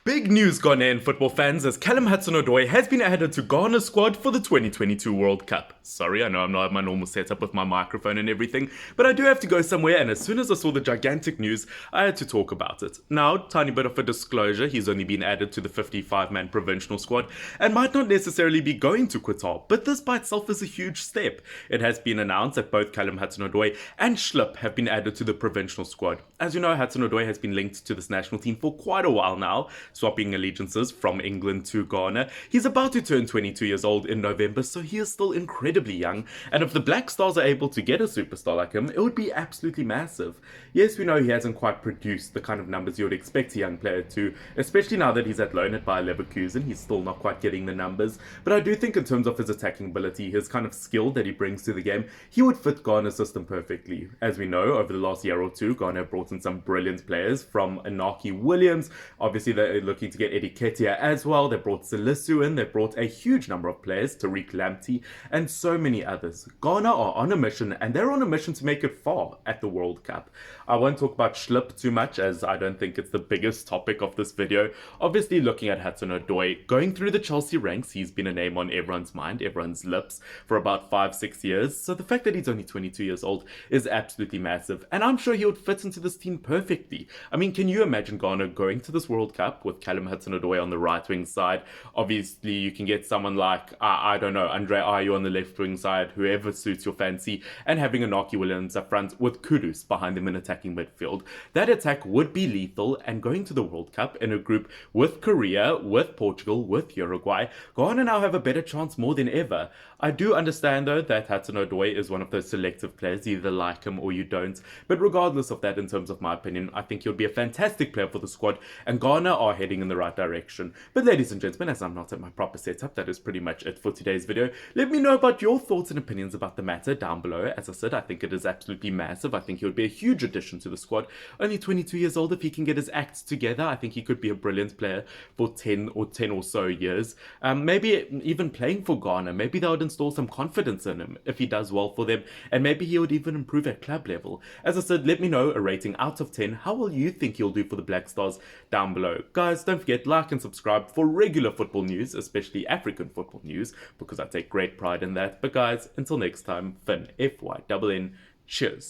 Big news Ghanaian football fans as Callum Hudson-odoi has been added to Ghana's squad for the 2022 World Cup. Sorry, I know I'm not at my normal setup with my microphone and everything, but I do have to go somewhere, and as soon as I saw the gigantic news, I had to talk about it. Now, tiny bit of a disclosure, he's only been added to the 55-man provincial squad and might not necessarily be going to Qatar, but this by itself is a huge step. It has been announced that both Callum Hudson-odoi and Schlip have been added to the provincial squad. As you know, Hudson-odoi has been linked to this national team for quite a while now, swapping allegiances from England to Ghana. He's about to turn 22 years old in November, so he is still incredibly young, and if the Black Stars are able to get a superstar like him, it would be absolutely massive. Yes, we know he hasn't quite produced the kind of numbers you would expect a young player to, especially now that he's at loan at Bayer Leverkusen. He's still not quite getting the numbers, but I do think in terms of his attacking ability, his kind of skill that he brings to the game, he would fit Ghana's system perfectly. As we know, over the last year or two, Ghana have brought in some brilliant players, from Inaki Williams. Obviously they're looking to get Eddie Ketia as well. They brought Salisu in. They brought a huge number of players, Tariq Lamptey, and so many others. Ghana are on a mission, and they're on a mission to make it far at the World Cup. I won't talk about Schlip too much, as I don't think it's the biggest topic of this video. Obviously, looking at Hudson-odoi, going through the Chelsea ranks, he's been a name on everyone's mind, everyone's lips, for about 5-6 years. So the fact that he's only 22 years old is absolutely massive, and I'm sure he would fit into this team perfectly. I mean, can you imagine Ghana going to this World Cup with Callum Hudson-odoi on the right wing side? Obviously, you can get someone like, I don't know, Andre Ayew on the left wing side, whoever suits your fancy, and having Inaki Williams up front with Kudus behind them in attacking midfield. That attack would be lethal, and going to the World Cup in a group with Korea, with Portugal, with Uruguay, Ghana now have a better chance more than ever. I do understand though that Hudson-odoi is one of those selective players, you either like him or you don't, but regardless of that, in terms of my opinion, I think he'll be a fantastic player for the squad, and Ghana are heading in the right direction. But ladies and gentlemen, as I'm not at my proper setup, that is pretty much it for today's video. Let me know about your thoughts and opinions about the matter down below. As I said, I think it is absolutely massive. I think he would be a huge addition to the squad. Only 22 years old, if he can get his act together, I think he could be a brilliant player for 10 or so years. Maybe even playing for Ghana, maybe that would install some confidence in him if he does well for them, and maybe he would even improve at club level. As I said, let me know a rating out of 10. How will you think he'll do for the Black Stars down below? Guys, don't forget, like and subscribe for regular football news, especially African football news, because I take great pride in that. But guys, until next time, Finn, FYNN, cheers.